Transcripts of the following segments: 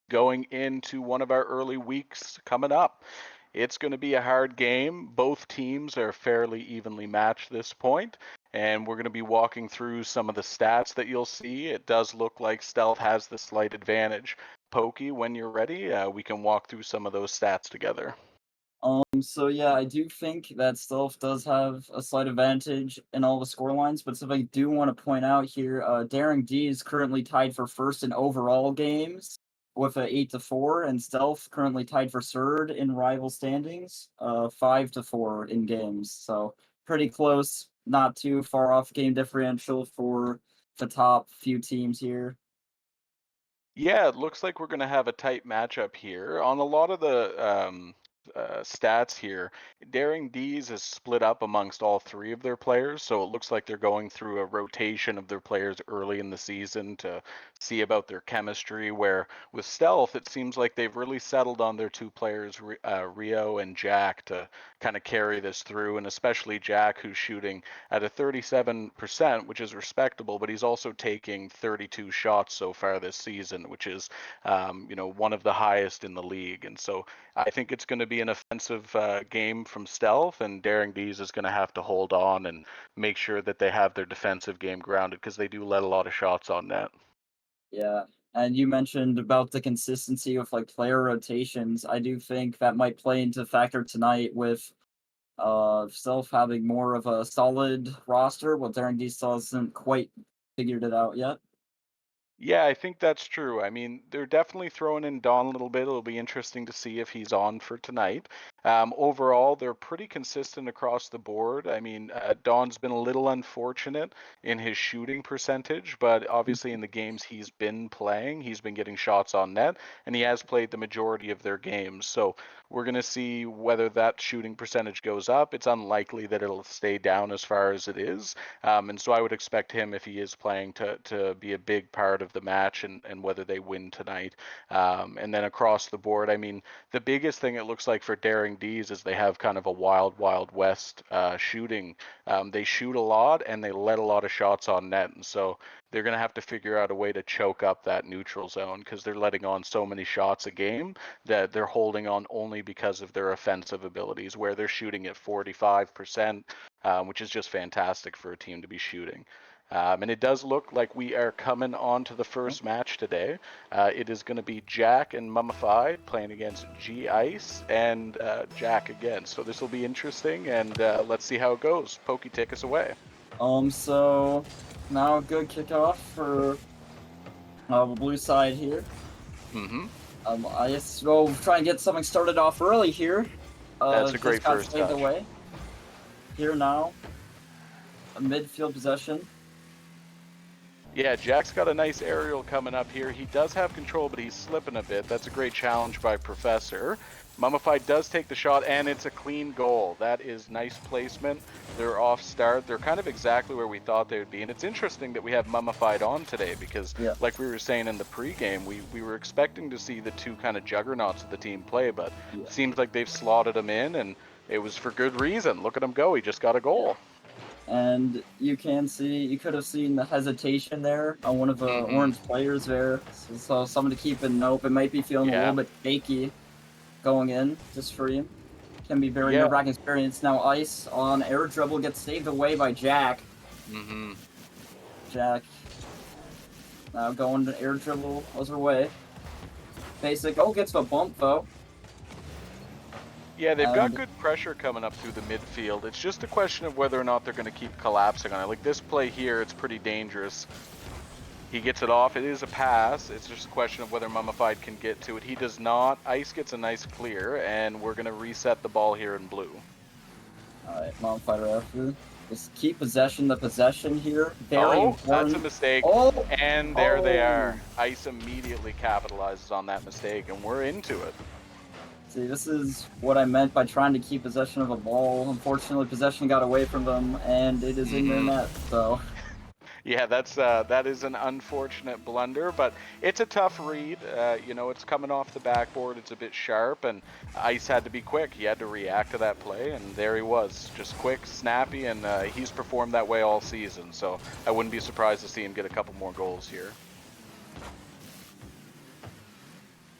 going into one of our early weeks coming up. It's going to be a hard game. Both teams are fairly evenly matched at this point, and we're going to be walking through some of the stats that you'll see. It does look like Stealth has the slight advantage. Pokey, when you're ready, we can walk through some of those stats together. So yeah, I do think that Stealth does have a slight advantage in all the score lines, but something I do want to point out here, Daring D is currently tied for first in overall games with a 8-4, and Stealth currently tied for third in rival standings, 5-4 in games. So pretty close, not too far off game differential for the top few teams here. Yeah, it looks like we're going to have a tight matchup here. On a lot of the stats here, Daring D's is split up amongst all three of their players, so it looks like they're going through a rotation of their players early in the season to see about their chemistry, where with Stealth, it seems like they've really settled on their two players, Rio and Jack, to kind of carry this through, and especially Jack, who's shooting at a 37%, which is respectable, but he's also taking 32 shots so far this season, which is, one of the highest in the league. And so I think it's going to be an offensive game from Stealth, and Daring D's is going to have to hold on and make sure that they have their defensive game grounded because they do let a lot of shots on net. Yeah, and you mentioned about the consistency of like player rotations. I do think that might play into factor tonight with Stealth having more of a solid roster, but Daring D still hasn't quite figured it out yet. Yeah, I think that's true. I mean, they're definitely throwing in Don a little bit. It'll be interesting to see if he's on for tonight. Overall, they're pretty consistent across the board. I mean, Don's been a little unfortunate in his shooting percentage, but obviously in the games he's been playing, he's been getting shots on net, and he has played the majority of their games. So we're going to see whether that shooting percentage goes up. It's unlikely that it'll stay down as far as it is. And so I would expect him, if he is playing, to be a big part of the match and whether they win tonight. And then across the board, I mean, the biggest thing it looks like for Daring D's is they have kind of a wild, wild west shooting. They shoot a lot and they let a lot of shots on net. And so they're going to have to figure out a way to choke up that neutral zone because they're letting on so many shots a game that they're holding on only because of their offensive abilities, where they're shooting at 45%, which is just fantastic for a team to be shooting. And it does look like we are coming on to the first match today. It is going to be Jack and Mummified playing against G-Ice and Jack again. So this will be interesting, and let's see how it goes. Pokey, take us away. So now a good kickoff for the blue side here. Mm-hmm. I guess we'll try and get something started off early here. That's a great first touch. Away. Here now, a midfield possession. Yeah, Jack's got a nice aerial coming up here. He does have control, but he's slipping a bit. That's a great challenge by Professor. Mummified does take the shot, and it's a clean goal. That is nice placement. They're off start. They're kind of exactly where we thought they would be. And it's interesting that we have Mummified on today because, like we were saying in the pregame, we were expecting to see the two kind of juggernauts of the team play, but it seems like they've slotted him in, and it was for good reason. Look at him go. He just got a goal. And you could have seen the hesitation there on one of the orange players there. So someone to keep an open. Might be feeling a little bit shaky going in just for you. Can be very nerve-wracking experience. Now Ice on air dribble gets saved away by Jack. Jack now going to air dribble, goes her way. Basic, gets a bump though. Yeah, they've got good pressure coming up through the midfield. It's just a question of whether or not they're going to keep collapsing on it. Like this play here, it's pretty dangerous. He gets it off. It is a pass. It's just a question of whether Mummified can get to it. He does not. Ice gets a nice clear, and we're going to reset the ball here in blue. All right, MummifiedRaptor. Just keep possession. The possession here. Very important. That's a mistake. And there they are. Ice immediately capitalizes on that mistake, and we're into it. See, this is what I meant by trying to keep possession of a ball. Unfortunately, possession got away from them, and it is in their net, so... Yeah, that is an unfortunate blunder, but it's a tough read. It's coming off the backboard. It's a bit sharp, and Ice had to be quick. He had to react to that play, and there he was, just quick, snappy, and he's performed that way all season. So I wouldn't be surprised to see him get a couple more goals here.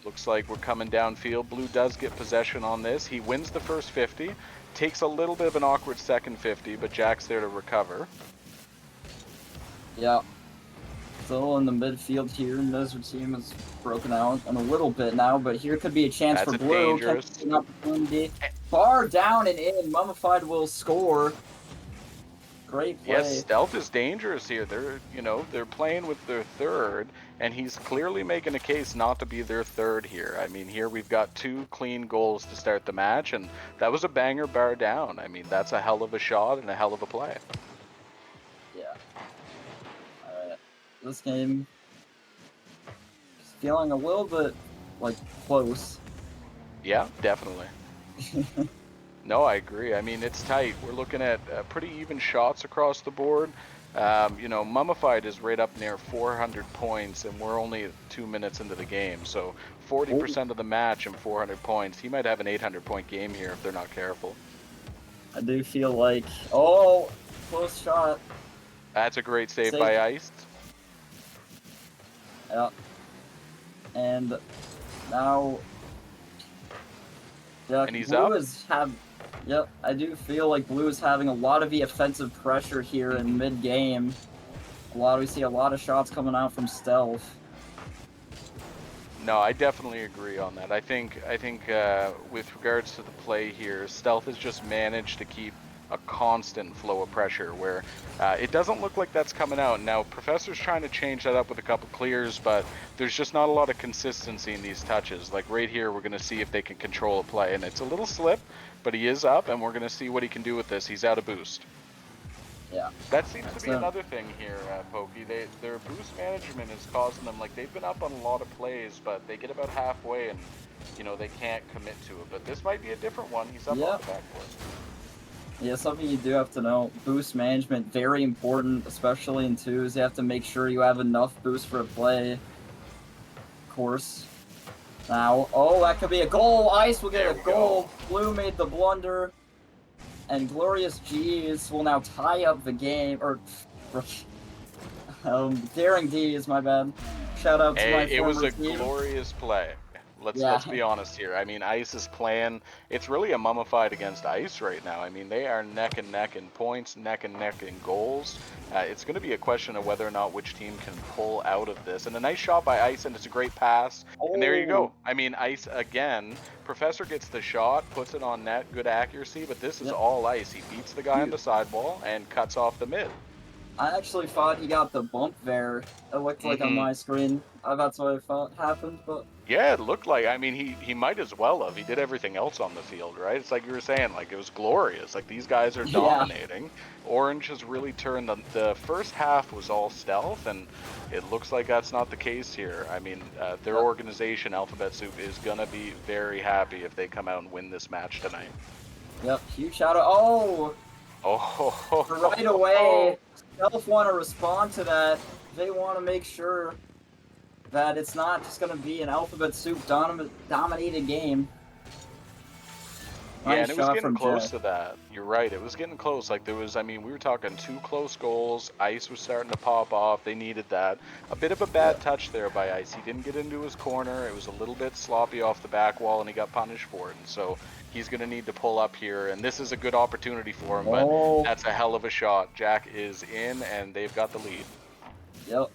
Looks like we're coming downfield. Blue does get possession on this. He wins the first 50, takes a little bit of an awkward second 50, but Jack's there to recover. Yeah. Still in the midfield here. Desert team is broken out in a little bit now, but here could be a chance That's for Blue. dangerous. An opportunity. Far down and in. Mummified will score. Great play. Yes, Stealth is dangerous here. They're playing with their third, and he's clearly making a case not to be their third here. I mean, here we've got 2 clean goals to start the match, and that was a banger bar down. I mean, that's a hell of a shot and a hell of a play. Yeah. Alright. This game is feeling a little bit, like, close. Yeah, definitely. No, I agree. I mean, it's tight. We're looking at pretty even shots across the board. Mummified is right up near 400 points, and we're only 2 minutes into the game. So 40% of the match and 400 points. He might have an 800-point game here if they're not careful. I do feel like... Oh! Close shot. That's a great save by Ice. Yeah. And now... Yeah, And he's Blue up. Yep, I do feel like Blue is having a lot of the offensive pressure here in mid-game. We see a lot of shots coming out from Stealth. No, I definitely agree on that. I think with regards to the play here, Stealth has just managed to keep a constant flow of pressure where it doesn't look like that's coming out. Now, Professor's trying to change that up with a couple clears, but there's just not a lot of consistency in these touches. Like right here, we're going to see if they can control a play, and it's a little slip, but he is up, and we're going to see what he can do with this. He's out of boost. Yeah. That seems to be another thing here, Pokey. Their boost management is causing them, like, they've been up on a lot of plays, but they get about halfway and, they can't commit to it. But this might be a different one. He's up on the backboard. Yeah, something you do have to know. Boost management, very important, especially in twos. You have to make sure you have enough boost for a play. Of course. Now, that could be a goal. Ice will get a goal. Blue made the blunder. And Glorious G's will now tie up the game. Daring D is my bad. Shout out to my It was a team. Glorious play. Let's be honest here. I mean, Ice is playing. It's really a Mummified against Ice right now. I mean, they are neck and neck in points, neck and neck in goals. It's going to be a question of whether or not which team can pull out of this. And a nice shot by Ice, and it's a great pass. And there you go. I mean, Ice again. Professor gets the shot, puts it on net, good accuracy, but this is all Ice. He beats the guy on the sidewall and cuts off the mid. I actually thought he got the bump there. It looked like on my screen. That's what I thought happened, but... Yeah, it looked like, I mean, he might as well have. He did everything else on the field, right? It's like you were saying, like, it was glorious. Like, these guys are dominating. Orange has really turned, the first half was all stealth, and it looks like that's not the case here. I mean, their organization, Alphabet Soup, is going to be very happy if they come out and win this match tonight. Yep, huge shout out. Right away. Stealth want to respond to that. They want to make sure that it's not just going to be an Alphabet Soup dominated game. Yeah, and it was getting close to that. You're right, it was getting close. Like, there was, I mean, we were talking 2 close goals. Ice was starting to pop off. They needed that. A bit of a bad touch there by Ice. He didn't get into his corner. It was a little bit sloppy off the back wall, and he got punished for it. And so he's going to need to pull up here, and this is a good opportunity for him, but that's a hell of a shot. Jack is in, and they've got the lead. Yep.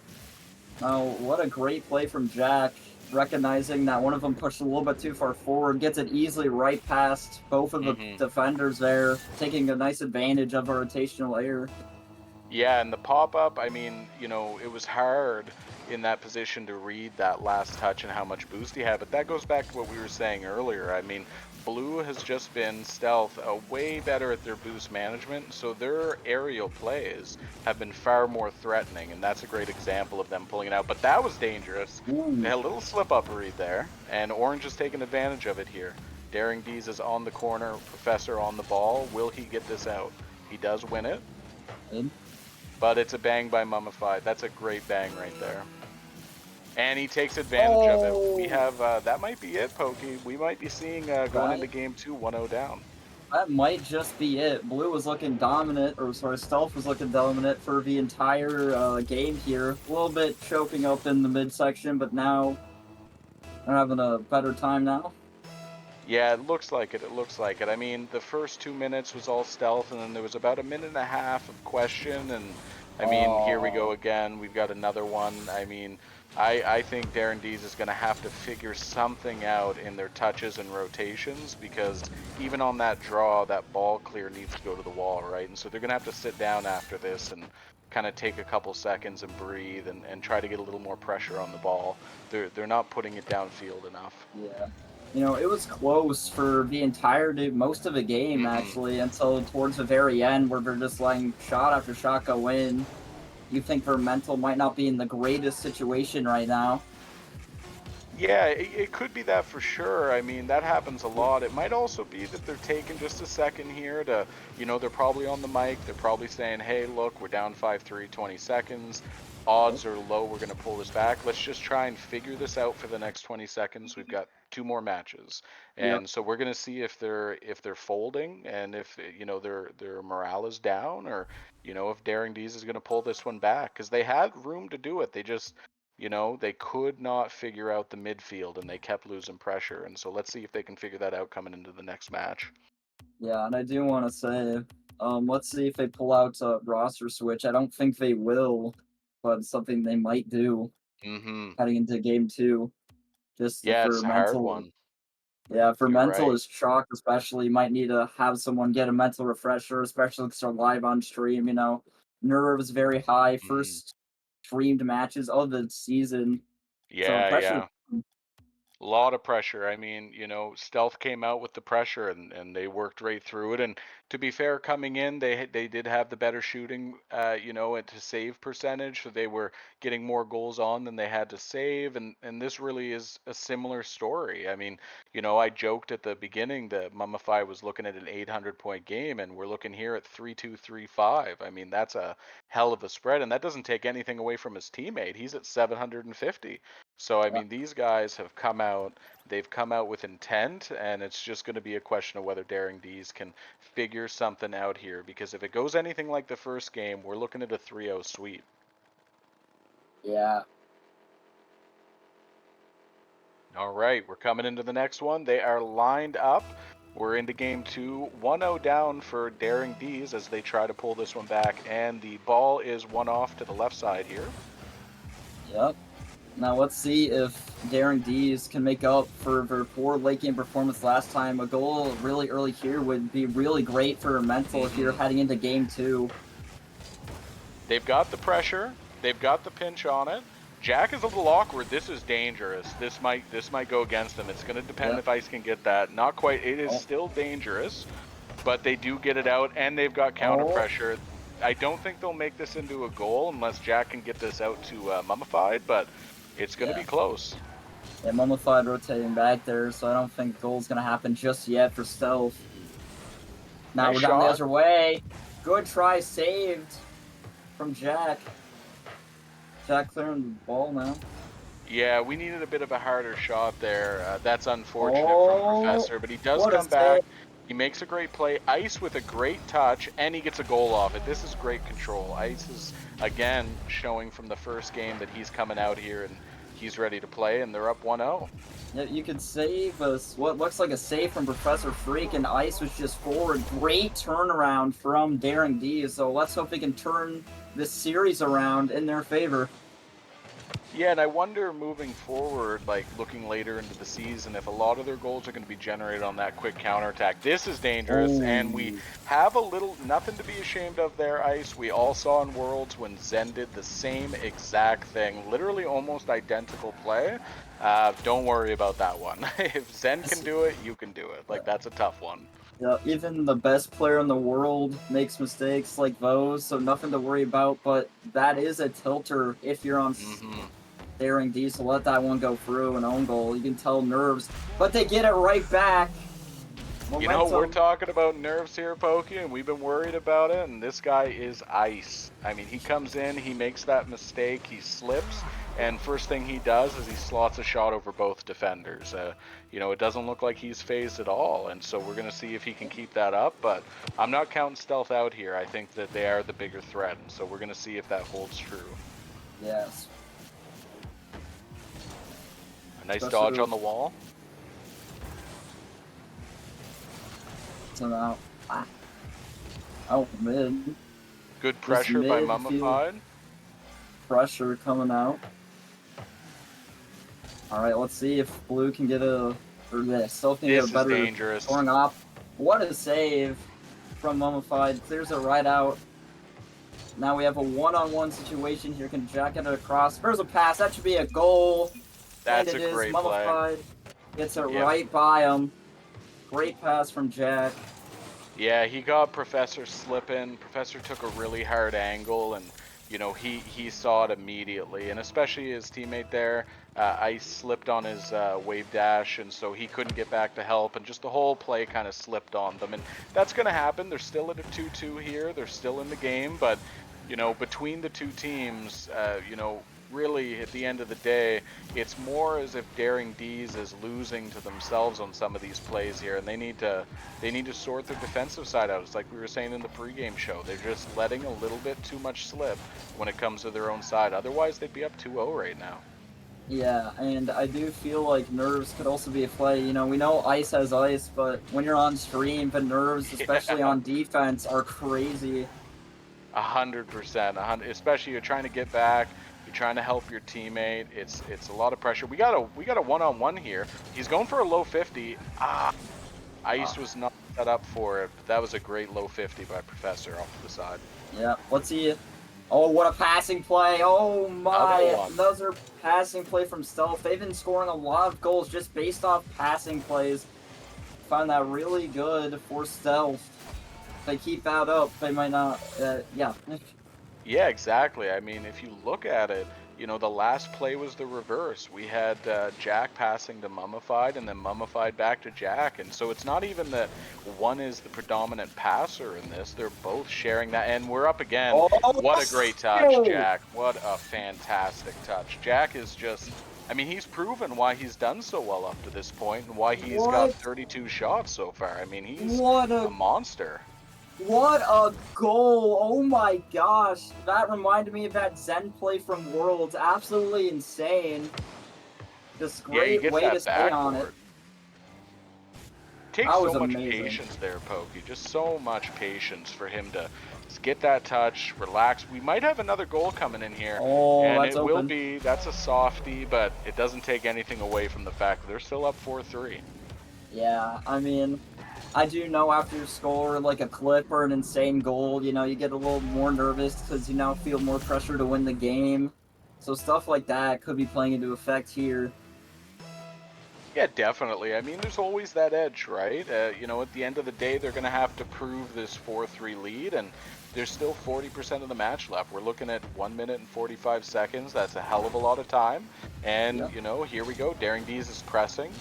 Oh, what a great play from Jack, recognizing that one of them pushed a little bit too far forward, gets it easily right past both of the defenders there, taking a nice advantage of a rotational error. Yeah, and the pop-up, I mean, it was hard in that position to read that last touch and how much boost he had, but that goes back to what we were saying earlier. I mean, Blue has just been stealth way better at their boost management, so their aerial plays have been far more threatening, and that's a great example of them pulling it out. But that was dangerous. They had a little slip-up read there, and Orange has taken advantage of it here. Daring D's is on the corner, Professor on the ball. Will he get this out? He does win it, but it's a bang by Mummified. That's a great bang right there. And he takes advantage of it. We have, that might be it, Pokey. We might be seeing, going into game 2, 1-0 down. That might just be it. Blue was looking dominant, or sorry, Stealth was looking dominant for the entire game here. A little bit choking up in the midsection, but now They're having a better time now. Yeah, it looks like it. It looks like it. I mean, the first 2 minutes was all stealth, and then there was about a minute and a half of question. And I mean, here we go again. We've got another one. I mean, I think Darren Dees is going to have to figure something out in their touches and rotations, because even on that draw, that ball clear needs to go to the wall, right? And so they're going to have to sit down after this and kind of take a couple seconds and breathe and try to get a little more pressure on the ball. They're not putting it downfield enough. Yeah. You know, it was close for the entirety, most of the game, actually, until towards the very end, where they're just letting shot after shot go in. You think their mental might not be in the greatest situation right now. Yeah, it could be that for sure. I mean, that happens a lot. It might also be that they're taking just a second here to, they're probably on the mic. They're probably saying, hey, look, we're down 5-3, 20 seconds. Odds are low. We're going to pull this back. Let's just try and figure this out for the next 20 seconds. We've got 2 more matches. Yep. And so we're going to see if they're folding, and if, their morale is down, or, if Daring D's is going to pull this one back, because they had room to do it. They just, they could not figure out the midfield, and they kept losing pressure. And so let's see if they can figure that out coming into the next match. Yeah, and I do want to say, let's see if they pull out a roster switch. I don't think they will, but it's something they might do heading into game 2. Just Yeah, for it's a hard mental. one. Yeah, for You're mental right. is chalk, especially. You might need to have someone get a mental refresher, especially because they're live on stream. You know, nerves very high. First streamed matches of the season, so Yeah, pressure. yeah. A lot of pressure. I mean, Stealth came out with the pressure, and they worked right through it. And to be fair, coming in, they did have the better shooting, and to save percentage, so they were getting more goals on than they had to save. And this really is a similar story. I mean, I joked at the beginning that Mummify was looking at an 800-point game, and we're looking here at 3-2, 3-5. I mean, that's a hell of a spread, and that doesn't take anything away from his teammate. He's at 750. So, I mean, these guys have come out, they've come out with intent, and it's just going to be a question of whether Daring D's can figure something out here, because if it goes anything like the first game, we're looking at a 3-0 sweep. Yeah. All right, we're coming into the next one. They are lined up. We're into game 2, 1-0 down for Daring D's as they try to pull this one back, and the ball is one off to the left side here. Yep. Now let's see if Daring D's can make up for their poor late game performance last time. A goal really early here would be really great for mental if you're heading into game 2. They've got the pressure. They've got the pinch on it. Jack is a little awkward. This is dangerous. This might go against them. It's going to depend if Ice can get that. Not quite. It is still dangerous, but they do get it out, and they've got counter pressure. I don't think they'll make this into a goal unless Jack can get this out to Mummified, but it's going to be close. Yeah, Mummified rotating back there, so I don't think goal's going to happen just yet for Stealth. Now Nice we're down the shot. other way. Good try, saved from Jack. Jack clearing the ball now. Yeah, we needed a bit of a harder shot there. That's unfortunate from Professor, but he does come back. He makes a great play. Ice with a great touch, and he gets a goal off it. This is great control. Ice is, again, showing from the first game that he's coming out here and he's ready to play, and they're up 1-0. Yeah, you could save what looks like a save from Professor Freak, and Ice was just forward. Great turnaround from Daring D, so let's hope they can turn this series around in their favor. Yeah, and I wonder moving forward, like looking later into the season, if a lot of their goals are going to be generated on that quick counterattack. This is dangerous, and we have a little, nothing to be ashamed of there, Ice. We all saw in Worlds when Zen did the same exact thing, literally almost identical play. Don't worry about that one. If Zen can do it, you can do it. Like, that's a tough one. Yeah, even the best player in the world makes mistakes like those, so nothing to worry about, but that is a tilter if you're on Daring D, so let that one go through, an own goal. You can tell nerves, but they get it right back. Momentum. We're talking about nerves here, Pokey, and we've been worried about it, and this guy is ice. I mean, he comes in, he makes that mistake, he slips, and first thing he does is he slots a shot over both defenders. It doesn't look like he's phased at all, and so we're going to see if he can keep that up, but I'm not counting Stealth out here. I think that they are the bigger threat, and so we're going to see if that holds true. Yes. A nice dodge on the wall. So now, out mid. Good pressure by Mummified. Pressure coming out. Alright, let's see if Blue can get a... Or Stealth can get a better... This is dangerous. Scoring op. What a save from Mummified. Clears it right out. Now we have a one-on-one situation here. Can Jack get it across? There's a pass. That should be a goal. That's a great play. Mummified gets it right by him. Great pass from Jack. Yeah, he got Professor slipping. Professor took a really hard angle, and you know he saw it immediately. And especially his teammate there, Ice slipped on his wave dash, and so he couldn't get back to help. And just the whole play kind of slipped on them. And that's going to happen. They're still at a 2-2 here. They're still in the game, but you know, between the two teams, you know, really at the end of the day, it's more as if Daring D's is losing to themselves on some of these plays here, and they need to sort their defensive side out. It's like we were saying in the pregame show, they're just letting a little bit too much slip when it comes to their own side. Otherwise, they'd be up 2-0 right now. Yeah, and I do feel like nerves could also be a play. You know, we know Ice has ice, but when you're on stream, the nerves, especially on defense, are crazy. 100%, especially you're trying to get back, you're trying to help your teammate. It's a lot of pressure. We got a one-on-one here. He's going for a low 50. Ice was not set up for it, but that was a great low 50 by Professor off to the side. Yeah, let's see. Oh, what a passing play. Oh my, another passing play from Stealth. They've been scoring a lot of goals just based off passing plays. Find that really good for Stealth. If they keep that up, they might not, yeah. Yeah, exactly. I mean, if you look at it, you know, the last play was the reverse. We had Jack passing to Mummified and then Mummified back to Jack. And so it's not even that one is the predominant passer in this. They're both sharing that. And we're up again. Oh, what a great touch, Jack. What a fantastic touch. Jack is just, I mean, he's proven why he's done so well up to this point and why he's got 32 shots so far. I mean, he's a monster. What a goal! Oh my gosh, that reminded me of that Zen play from Worlds. Absolutely insane. Just great way to stay on it. Takes so much patience there, Pokey. Just so much patience for him to get that touch, relax. We might have another goal coming in here. Oh, and that's it open. Will be, that's a softie, but it doesn't take anything away from the fact that they're still up 4-3. Yeah, I mean, I do know after you score like a clip or an insane goal, you know, you get a little more nervous because you now feel more pressure to win the game. So stuff like that could be playing into effect here. Yeah, definitely. I mean, there's always that edge, right? You know, at the end of the day, they're going to have to prove this 4-3 lead, and there's still 40% of the match left. We're looking at 1 minute and 45 seconds. That's a hell of a lot of time. And, you know, here we go. Daring D's is pressing.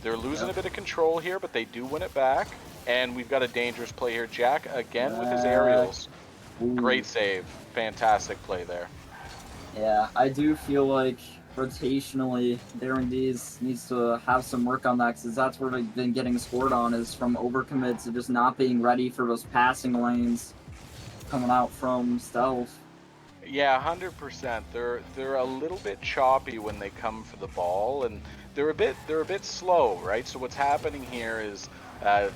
They're losing a bit of control here, but they do win it back. And we've got a dangerous play here. Jack again with his aerials. Great save. Fantastic play there. Yeah, I do feel like rotationally, Daring D's needs to have some work on that because that's where they've been getting scored on is from overcommits to just not being ready for those passing lanes coming out from Stealth. Yeah, 100%. They're a little bit choppy when they come for the ball, and they're a bit slow, right? So what's happening here is,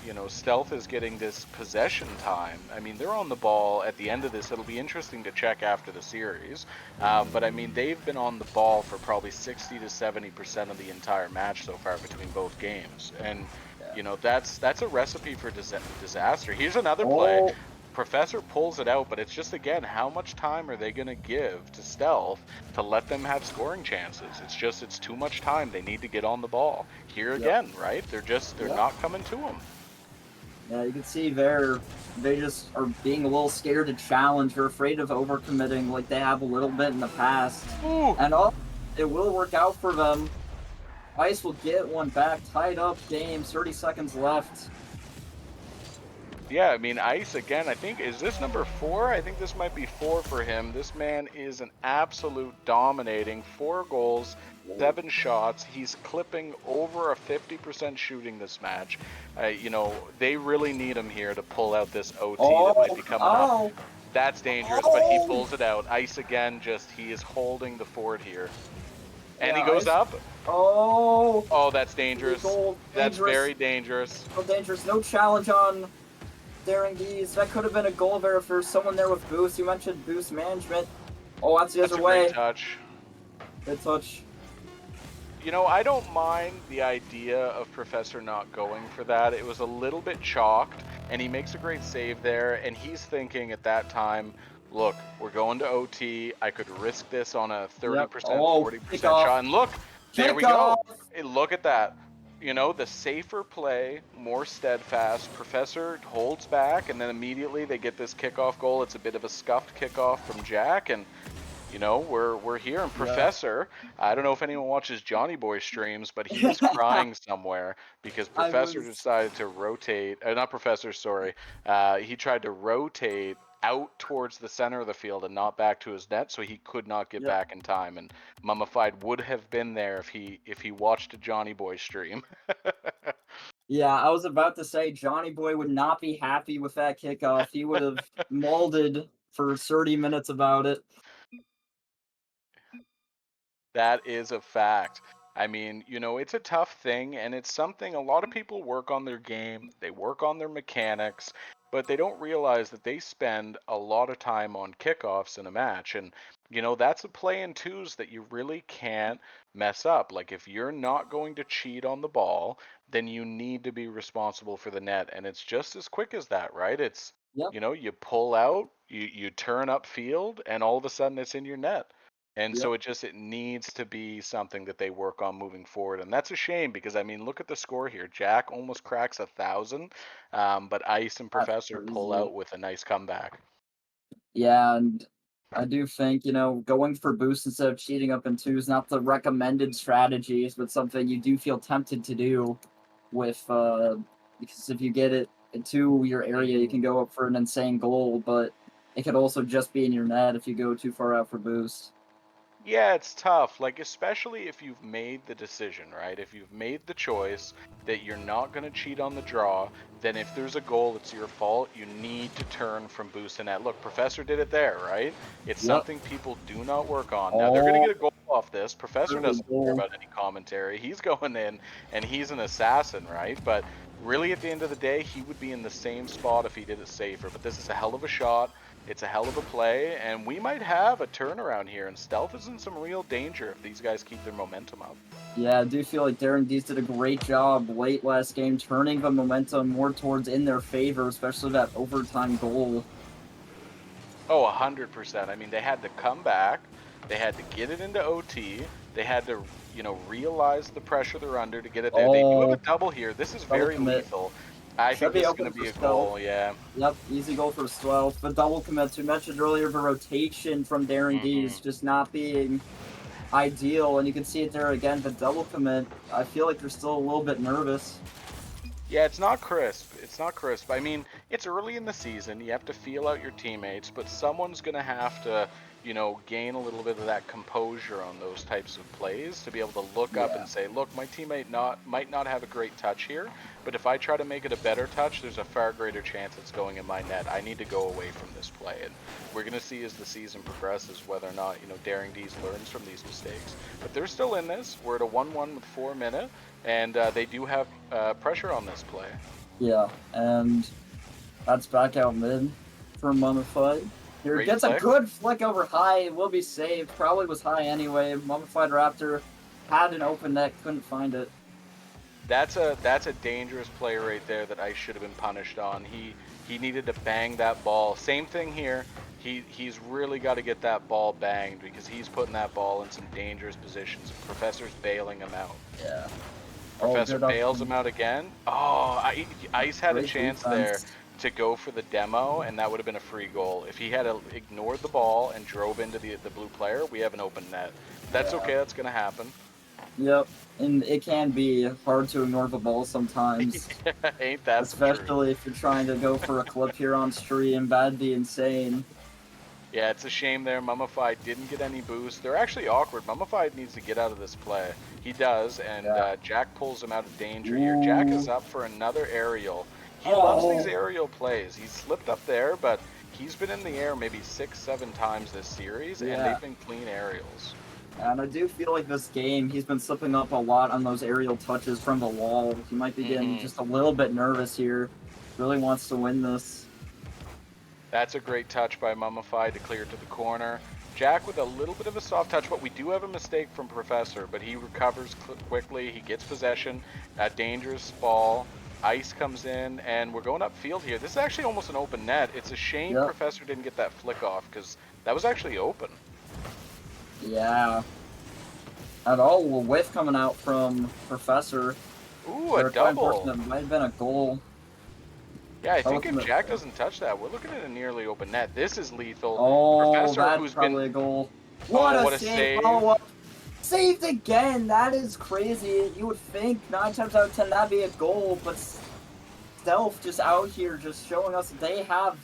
you know, Stealth is getting this possession time. I mean, they're on the ball at the end of this. It'll be interesting to check after the series, but I mean, they've been on the ball for probably 60 to 70% of the entire match so far between both games, and you know, that's a recipe for disaster. Here's another play. Professor pulls it out, but it's just, again, how much time are they going to give to Stealth to let them have scoring chances? It's too much time. They need to get on the ball. Here again, right? They're not coming to them. Yeah, you can see they just are being a little scared to challenge. They're afraid of overcommitting like they have a little bit in the past. Ooh. And it will work out for them. Ice will get one back. Tied up game, 30 seconds left. Yeah, I mean, Ice, again, I think, is this number 4? I think this might be 4 for him. This man is an absolute dominating. 4 goals, 7 shots. He's clipping over a 50% shooting this match. You know, they really need him here to pull out this OT that might be coming up. That's dangerous, but he pulls it out. Ice, again, he is holding the fort here. And he goes up. Oh! Oh, that's dangerous. Goal. That's Dangerous. very dangerous. So dangerous. No challenge on Daring D's. That could have been a goal there for someone there with boost. You mentioned boost management. Oh, that's the other way. Great touch. Good touch. You know, I don't mind the idea of Professor not going for that. It was a little bit chalked, and he makes a great save there, and he's thinking at that time, look, we're going to OT. I could risk this on a 30%, 40% shot. And look, there we go. Hey, look at that. You know, the safer play, more steadfast. Professor holds back, and then immediately they get this kickoff goal. It's a bit of a scuffed kickoff from Jack, and you know, we're here, and Professor, I don't know if anyone watches Johnny Boy streams, but he was crying somewhere because Professor decided to rotate, not Professor, sorry, he tried to rotate out towards the center of the field and not back to his net, so he could not get back in time, and Mummified would have been there if he watched a Johnny Boy stream. Yeah, I was about to say Johnny Boy would not be happy with that kickoff. He would have molded for 30 minutes about it. That is a fact. I mean, you know, it's a tough thing, and it's something a lot of people work on their game, they work on their mechanics, but they don't realize that they spend a lot of time on kickoffs in a match. And, you know, that's a play in twos that you really can't mess up. Like, if you're not going to cheat on the ball, then you need to be responsible for the net. And it's just as quick as that, right? It's, you know, you pull out, you turn upfield, and all of a sudden it's in your net. And so it needs to be something that they work on moving forward. And that's a shame because, I mean, look at the score here. Jack almost cracks 1,000, but Ice and Professor pull out with a nice comeback. Yeah, and I do think, you know, going for boost instead of cheating up in two is not the recommended strategy, but something you do feel tempted to do with, because if you get it into your area, you can go up for an insane goal, but it could also just be in your net if you go too far out for boost. Yeah, it's tough, like especially if you've made the decision, right? If you've made the choice that you're not going to cheat on the draw, then if there's a goal, it's your fault. You need to turn from boost and net. Look, Professor did it there, right? It's something people do not work on. Now they're going to get a goal off this. Professor doesn't care about any commentary. He's going in and he's an assassin, right? But really at the end of the day, he would be in the same spot if he did it safer. But this is a hell of a shot. It's a hell of a play, and we might have a turnaround here, and Stealth is in some real danger if these guys keep their momentum up. Yeah, I do feel like Daring D's did a great job late last game, turning the momentum more towards in their favor, especially that overtime goal. Oh, 100%. I mean, they had to come back, they had to get it into OT, they had to, you know, realize the pressure they're under to get it there. They do have a double here. This is very lethal. I think this is going to be a goal, yeah. Yep, easy goal for Stealth. The double commits, we mentioned earlier, the rotation from Daring D's just not being ideal, and you can see it there again, the double commit. I feel like they're still a little bit nervous. Yeah, it's not crisp. It's not crisp. I mean, it's early in the season. You have to feel out your teammates, but someone's going to have to, you know, gain a little bit of that composure on those types of plays to be able to look up and say, look, my teammate might not have a great touch here, but if I try to make it a better touch, there's a far greater chance it's going in my net. I need to go away from this play. And we're going to see as the season progresses whether or not, you know, Daring D's learns from these mistakes. But they're still in this. We're at a 1-1 with 4 minutes, and they do have pressure on this play. Yeah, and that's back out mid for Mummified. Here it gets a good flick over high. It will be saved. Probably was high anyway. MummifiedRaptor had an open net, couldn't find it. That's a dangerous play right there that I should have been punished on. He needed to bang that ball. Same thing here. He's really got to get that ball banged because he's putting that ball in some dangerous positions. Professor's bailing him out. Yeah. Professor bails him out again. Oh, Ice had a chance there to go for the demo, and that would have been a free goal. If he had ignored the ball and drove into the blue player, we have an open net. That's okay. That's going to happen. Yep, and it can be hard to ignore the ball sometimes. Ain't that especially if you're trying to go for a clip here on stream. That'd be insane. Yeah, it's a shame there. Mummified didn't get any boost. They're actually awkward. Mummified needs to get out of this play. He does, and Jack pulls him out of danger here. Jack is up for another aerial. He loves these aerial plays. He's slipped up there, but he's been in the air maybe 6-7 times this series, and they've been clean aerials. And I do feel like this game, he's been slipping up a lot on those aerial touches from the wall. He might be getting just a little bit nervous here. Really wants to win this. That's a great touch by Mummified to clear to the corner. Jack with a little bit of a soft touch, but we do have a mistake from Professor, but he recovers quickly. He gets possession. That dangerous ball. Ice comes in, and we're going upfield here. This is actually almost an open net. It's a shame Professor didn't get that flick off, because that was actually open. Yeah. And a whiff coming out from Professor. Ooh, a double. That might have been a goal. Yeah, I think if Jack doesn't touch that, we're looking at a nearly open net. This is lethal. Oh, Professor, that's who's probably been... a goal. What a save! Follow-up. Saved again! That is crazy. You would think 9 times out of 10 that'd be a goal, but Stealth just out here just showing us that they have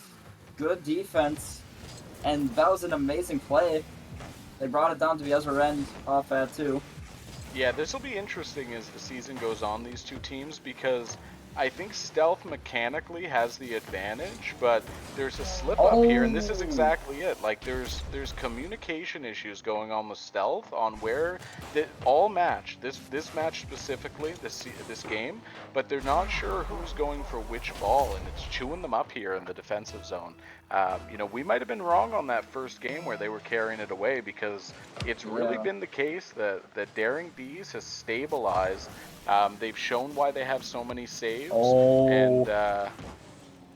good defense. And that was an amazing play. They brought it down to the other end off that too. Yeah, this will be interesting as the season goes on, these two teams, because I think Stealth mechanically has the advantage, but there's a slip up here, and this is exactly it. Like, there's communication issues going on with Stealth on where all match, this match specifically, this game, but they're not sure who's going for which ball, and it's chewing them up here in the defensive zone. You know, we might have been wrong on that first game where they were carrying it away, because it's really been the case that Daring Bees has stabilized. They've shown why they have so many saves, and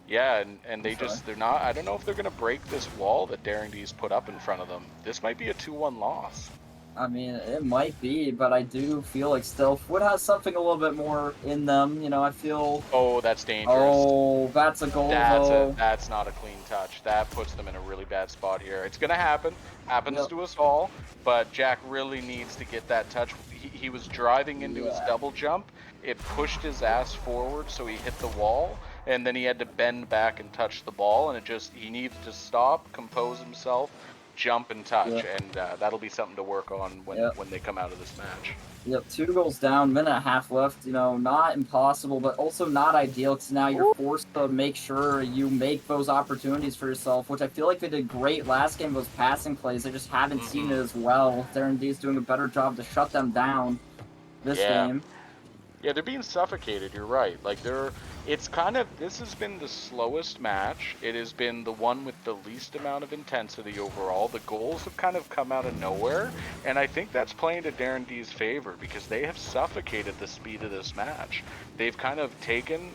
yeah, and they're not. I don't know if they're gonna break this wall that Daring D's put up in front of them. This might be a 2-1 loss. I mean, it might be, but I do feel like Stealth would have something a little bit more in them. You know, I feel. Oh, that's dangerous. Oh, that's a goal. That's not a clean touch. That puts them in a really bad spot here. It's gonna happen. Happens to us all. But Jack really needs to get that touch. He was driving into his double jump. It pushed his ass forward, so he hit the wall, and then he had to bend back and touch the ball. And he needs to stop, compose himself, jump and touch, and that'll be something to work on when they come out of this match. Yep, 2 goals down, minute and a half left. You know, not impossible, but also not ideal, because now you're forced to make sure you make those opportunities for yourself, which I feel like they did great last game, those passing plays. They just haven't seen it as well. Darren D's doing a better job to shut them down this game. Yeah, they're being suffocated, you're right. Like, this has been the slowest match. It has been the one with the least amount of intensity overall. The goals have kind of come out of nowhere, and I think that's playing to Darren D's favor, because they have suffocated the speed of this match. They've kind of taken,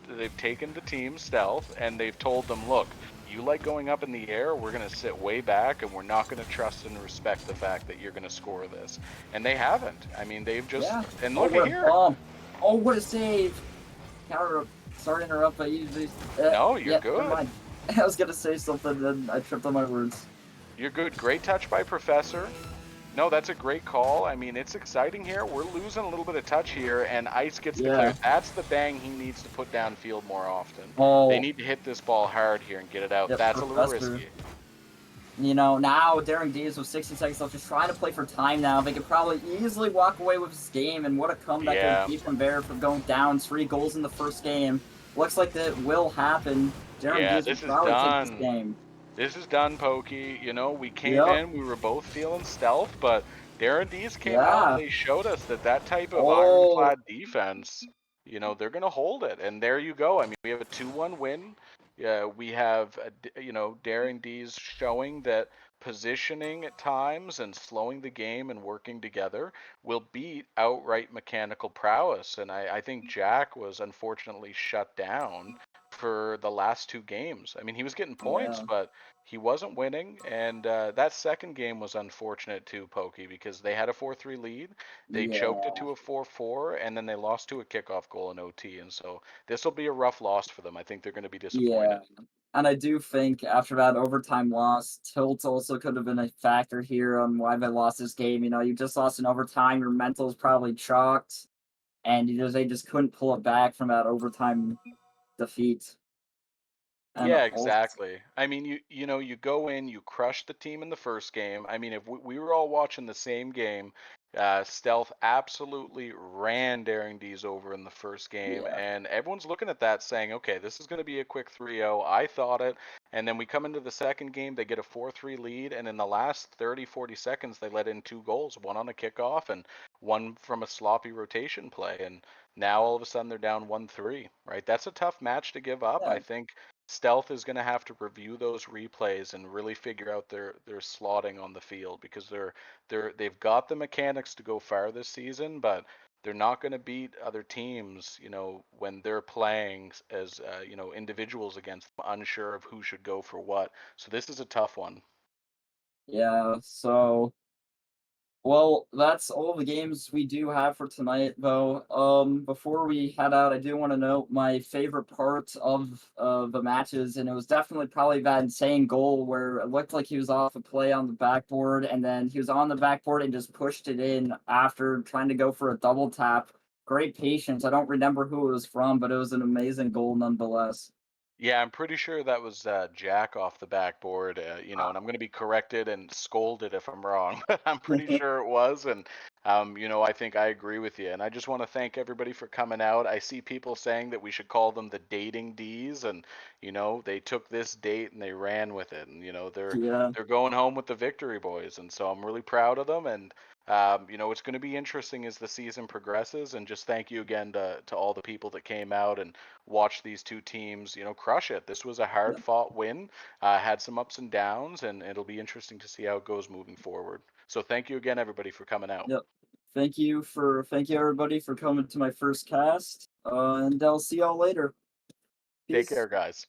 they've taken the team Stealth, and they've told them, look, you like going up in the air, we're going to sit way back, and we're not going to trust and respect the fact that you're going to score this. And they haven't. I mean, they've just... And look at here. Oh, what a save! Sorry to interrupt, but you just... no, you're good. I was going to say something, and I tripped on my words. You're good. Great touch by Professor. No, that's a great call. I mean, it's exciting here. We're losing a little bit of touch here, and Ice gets declared. That's the bang he needs to put downfield more often. They need to hit this ball hard here and get it out. That's a little risky. You know, now Daring D's with 60 seconds left, just trying to play for time now. They could probably easily walk away with this game, and what a comeback they keep from there from going down 3 goals in the first game. Looks like that will happen. Daring D's will probably take this game. This is done, Pokey. You know, we came in, we were both feeling Stealth, but Darren D's came out and they showed us that type of ironclad defense, you know, they're going to hold it. And there you go. I mean, we have a 2-1 win. We have, Darren D's showing that positioning at times and slowing the game and working together will beat outright mechanical prowess. And I think Jack was unfortunately shut down for the last 2 games. I mean, he was getting points, but he wasn't winning, and that second game was unfortunate too, Pokey, because they had a 4-3 lead. They choked it to a 4-4, and then they lost to a kickoff goal in OT, and so this will be a rough loss for them. I think they're going to be disappointed. And I do think after that overtime loss, tilt also could have been a factor here on why they lost this game. You know, you just lost in overtime, your mental's probably chalked, and they just couldn't pull it back from that overtime defeat. Yeah, exactly. I mean, you go in, you crush the team in the first game. I mean, if we were all watching the same game, Stealth absolutely ran Daring D's over in the first game, Yeah. and everyone's looking at that saying, okay, this is going to be a quick 3-0. I thought it. And then we come into the second game, they get a 4-3 lead, and in the last 30, 40 seconds, they let in 2 goals, one on a kickoff and one from a sloppy rotation play. And now all of a sudden they're down 1-3, right? That's a tough match to give up. Yeah. I think Stealth is going to have to review those replays and really figure out their slotting on the field because they've got the mechanics to go far this season, but they're not going to beat other teams, when they're playing as individuals against them, unsure of who should go for what. So this is a tough one. Yeah. So, well, that's all the games we do have for tonight, though. Before we head out, I do want to note my favorite part of the matches, and it was definitely probably that insane goal where it looked like he was off a play on the backboard, and then he was on the backboard and just pushed it in after trying to go for a double tap. Great patience. I don't remember who it was from, but it was an amazing goal nonetheless. Yeah, I'm pretty sure that was Jack off the backboard, and I'm going to be corrected and scolded if I'm wrong, but I'm pretty sure it was. And, I think I agree with you. And I just want to thank everybody for coming out. I see people saying that we should call them the dating D's, and, they took this date and they ran with it. And, Yeah. they're going home with the victory, boys. And so I'm really proud of them. And, it's going to be interesting as the season progresses. And just thank you again to all the people that came out and watch these two teams, crush it. This was a hard fought win, had some ups and downs, and it'll be interesting to see how it goes moving forward. So thank you again, everybody, for coming out. Yep. Thank you everybody for coming to my first cast. And I'll see y'all later. Take Peace. care, guys.